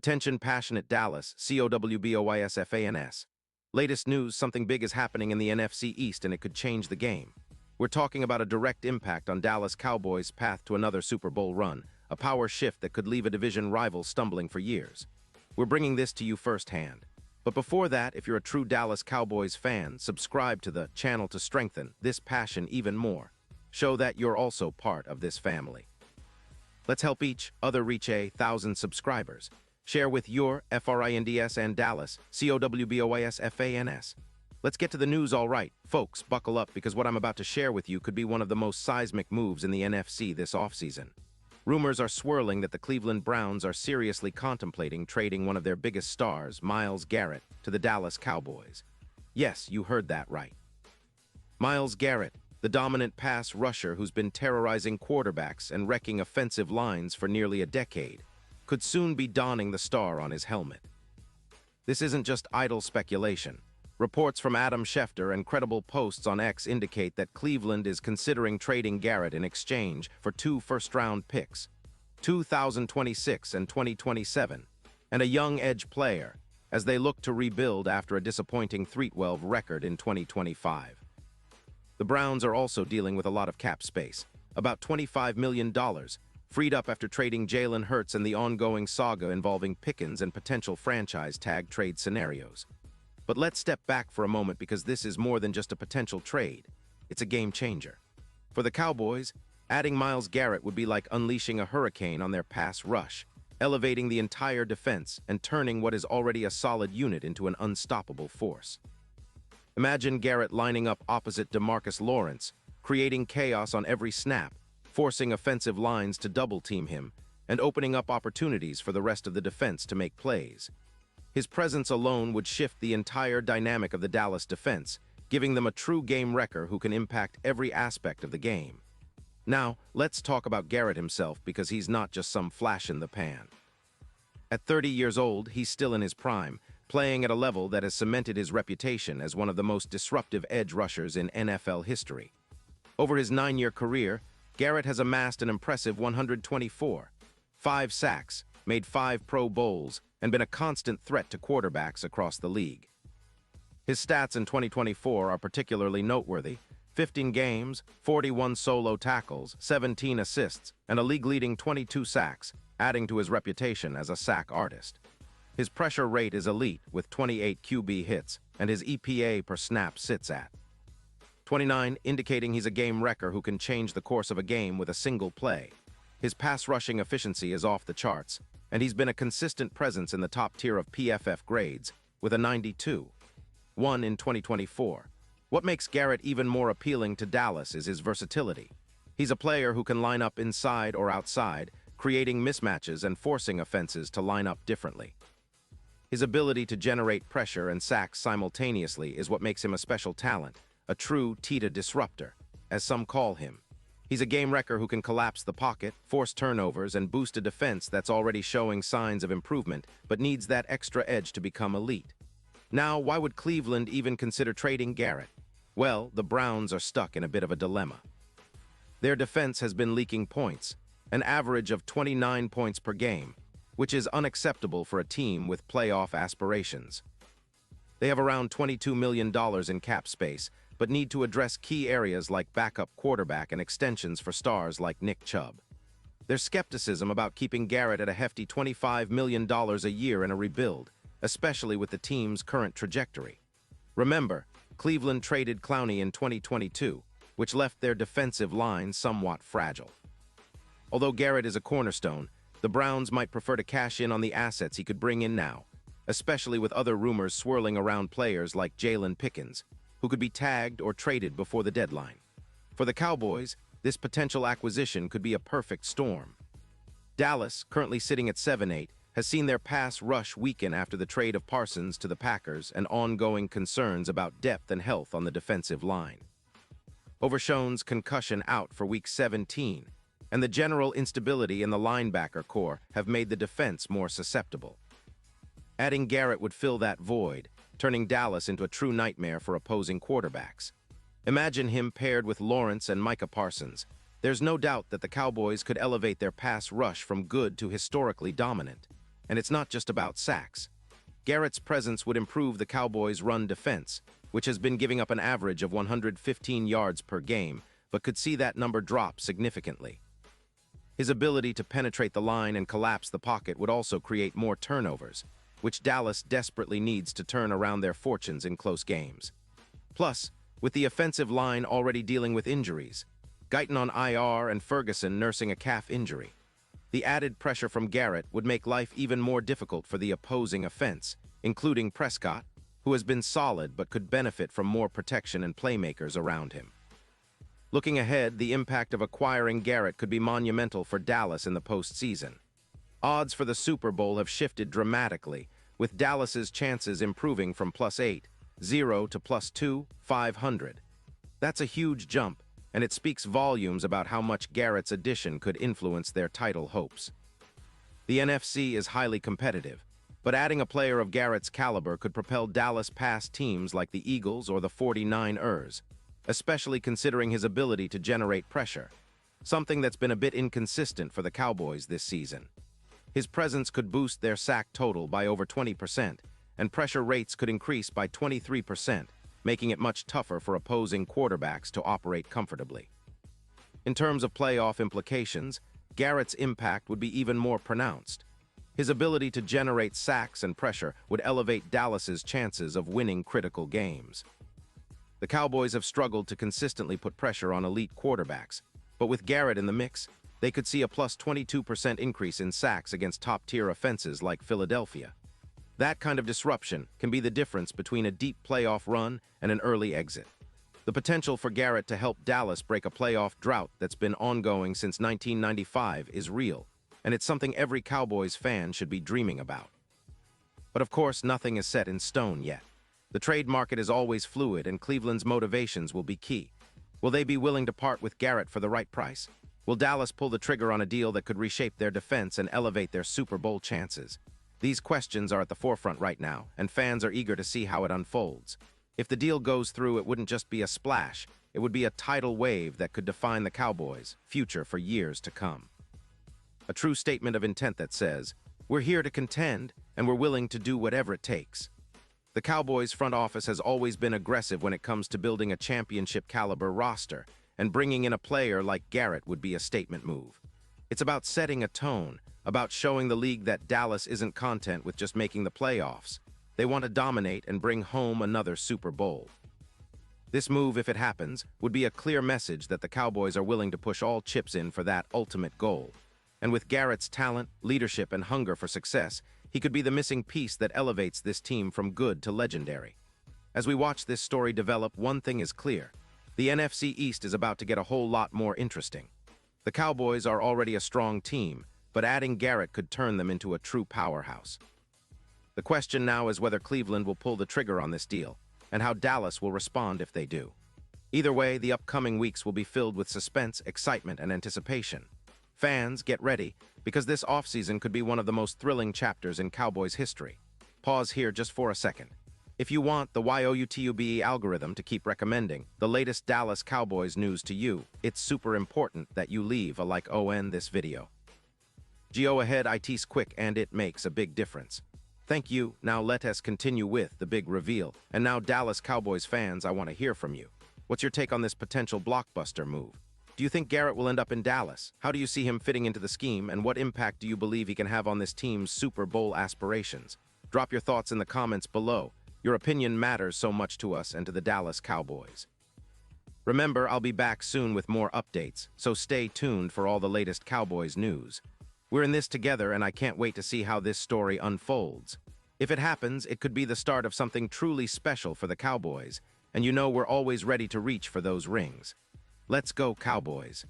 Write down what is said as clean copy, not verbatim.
Attention passionate Dallas, Cowboys. Latest news, something big is happening in the NFC East and it could change the game. We're talking about a direct impact on Dallas Cowboys' path to another Super Bowl run, a power shift that could leave a division rival stumbling for years. We're bringing this to you firsthand. But before that, if you're a true Dallas Cowboys fan, subscribe to the channel to strengthen this passion even more. Show that you're also part of this family. Let's help each other reach 1,000 subscribers. Share with your FRINDS and Dallas, COWBOYSFANS. Let's get to the news all right. Folks, buckle up because what I'm about to share with you could be one of the most seismic moves in the NFC this offseason. Rumors are swirling that the Cleveland Browns are seriously contemplating trading one of their biggest stars, Myles Garrett, to the Dallas Cowboys. Yes, you heard that right. Myles Garrett, the dominant pass rusher who's been terrorizing quarterbacks and wrecking offensive lines for nearly a decade, could soon be donning the star on his helmet. This isn't just idle speculation. Reports from Adam Schefter and credible posts on X indicate that Cleveland is considering trading Garrett in exchange for 2 first-round picks, 2026 and 2027, and a young edge player, as they look to rebuild after a disappointing 3-12 record in 2025. The Browns are also dealing with a lot of cap space, about $25 million, freed up after trading Jalen Hurts and the ongoing saga involving Pickens and potential franchise tag trade scenarios. But let's step back for a moment because this is more than just a potential trade. It's a game changer. For the Cowboys, adding Myles Garrett would be like unleashing a hurricane on their pass rush, elevating the entire defense and turning what is already a solid unit into an unstoppable force. Imagine Garrett lining up opposite DeMarcus Lawrence, creating chaos on every snap, forcing offensive lines to double-team him, and opening up opportunities for the rest of the defense to make plays. His presence alone would shift the entire dynamic of the Dallas defense, giving them a true game wrecker who can impact every aspect of the game. Now, let's talk about Garrett himself because he's not just some flash in the pan. At 30 years old, he's still in his prime, playing at a level that has cemented his reputation as one of the most disruptive edge rushers in NFL history. Over his 9-year career, Garrett has amassed an impressive 124, 5 sacks, made 5 Pro Bowls, and been a constant threat to quarterbacks across the league. His stats in 2024 are particularly noteworthy: 15 games, 41 solo tackles, 17 assists, and a league-leading 22 sacks, adding to his reputation as a sack artist. His pressure rate is elite, with 28 QB hits, and his EPA per snap sits at 29, indicating he's a game wrecker who can change the course of a game with a single play. His pass rushing efficiency is off the charts, and he's been a consistent presence in the top tier of PFF grades, with a 92. 1 in 2024. What makes Garrett even more appealing to Dallas is his versatility. He's a player who can line up inside or outside, creating mismatches and forcing offenses to line up differently. His ability to generate pressure and sacks simultaneously is what makes him a special talent, a true Tita disruptor, as some call him. He's a game wrecker who can collapse the pocket, force turnovers, and boost a defense that's already showing signs of improvement, but needs that extra edge to become elite. Now, why would Cleveland even consider trading Garrett? Well, the Browns are stuck in a bit of a dilemma. Their defense has been leaking points, an average of 29 points per game, which is unacceptable for a team with playoff aspirations. They have around $22 million in cap space, but need to address key areas like backup quarterback and extensions for stars like Nick Chubb. There's skepticism about keeping Garrett at a hefty $25 million a year in a rebuild, especially with the team's current trajectory. Remember, Cleveland traded Clowney in 2022, which left their defensive line somewhat fragile. Although Garrett is a cornerstone, the Browns might prefer to cash in on the assets he could bring in now, especially with other rumors swirling around players like Jalen Pickens, who could be tagged or traded before the deadline. For the Cowboys, this potential acquisition could be a perfect storm. Dallas, currently sitting at 7-8, has seen their pass rush weaken after the trade of Parsons to the Packers and ongoing concerns about depth and health on the defensive line. Overshown's concussion out for Week 17, and the general instability in the linebacker core have made the defense more susceptible. Adding Garrett would fill that void, turning Dallas into a true nightmare for opposing quarterbacks. Imagine him paired with Lawrence and Micah Parsons. There's no doubt that the Cowboys could elevate their pass rush from good to historically dominant. And it's not just about sacks. Garrett's presence would improve the Cowboys' run defense, which has been giving up an average of 115 yards per game, but could see that number drop significantly. His ability to penetrate the line and collapse the pocket would also create more turnovers, which Dallas desperately needs to turn around their fortunes in close games. Plus, with the offensive line already dealing with injuries, Guyton on IR and Ferguson nursing a calf injury, the added pressure from Garrett would make life even more difficult for the opposing offense, including Prescott, who has been solid but could benefit from more protection and playmakers around him. Looking ahead, the impact of acquiring Garrett could be monumental for Dallas in the postseason. Odds for the Super Bowl have shifted dramatically, with Dallas's chances improving from +8, 0 to +2, 500. That's a huge jump, and it speaks volumes about how much Garrett's addition could influence their title hopes. The NFC is highly competitive, but adding a player of Garrett's caliber could propel Dallas past teams like the Eagles or the 49ers, especially considering his ability to generate pressure, something that's been a bit inconsistent for the Cowboys this season. His presence could boost their sack total by over 20%, and pressure rates could increase by 23%, making it much tougher for opposing quarterbacks to operate comfortably. In terms of playoff implications, Garrett's impact would be even more pronounced. His ability to generate sacks and pressure would elevate Dallas's chances of winning critical games. The Cowboys have struggled to consistently put pressure on elite quarterbacks, but with Garrett in the mix, they could see a +22% increase in sacks against top-tier offenses like Philadelphia. That kind of disruption can be the difference between a deep playoff run and an early exit. The potential for Garrett to help Dallas break a playoff drought that's been ongoing since 1995 is real, and it's something every Cowboys fan should be dreaming about. But of course, nothing is set in stone yet. The trade market is always fluid, and Cleveland's motivations will be key. Will they be willing to part with Garrett for the right price? Will Dallas pull the trigger on a deal that could reshape their defense and elevate their Super Bowl chances? These questions are at the forefront right now, and fans are eager to see how it unfolds. If the deal goes through, it wouldn't just be a splash. It would be a tidal wave that could define the Cowboys' future for years to come. A true statement of intent that says, "We're here to contend, and we're willing to do whatever it takes." The Cowboys' front office has always been aggressive when it comes to building a championship-caliber roster, and bringing in a player like Garrett would be a statement move. It's about setting a tone, about showing the league that Dallas isn't content with just making the playoffs. They want to dominate and bring home another Super Bowl. This move, if it happens, would be a clear message that the Cowboys are willing to push all chips in for that ultimate goal. And with Garrett's talent, leadership, and hunger for success, he could be the missing piece that elevates this team from good to legendary. As we watch this story develop, one thing is clear. The NFC East is about to get a whole lot more interesting. The Cowboys are already a strong team, but adding Garrett could turn them into a true powerhouse. The question now is whether Cleveland will pull the trigger on this deal, and how Dallas will respond if they do. Either way, the upcoming weeks will be filled with suspense, excitement, and anticipation. Fans, get ready, because this offseason could be one of the most thrilling chapters in Cowboys history. Pause here just for a second. If you want the YOUTUBE algorithm to keep recommending the latest Dallas Cowboys news to you, it's super important that you leave a like on this video. Go ahead, it's quick and it makes a big difference. Thank you. Now let us continue with the big reveal. And now, Dallas Cowboys fans, I want to hear from you. What's your take on this potential blockbuster move? Do you think Garrett will end up in Dallas? How do you see him fitting into the scheme, and what impact do you believe he can have on this team's Super Bowl aspirations? Drop your thoughts in the comments below. Your opinion matters so much to us and to the Dallas Cowboys. Remember, I'll be back soon with more updates, so stay tuned for all the latest Cowboys news. We're in this together, and I can't wait to see how this story unfolds. If it happens, it could be the start of something truly special for the Cowboys, and you know we're always ready to reach for those rings. Let's go, Cowboys.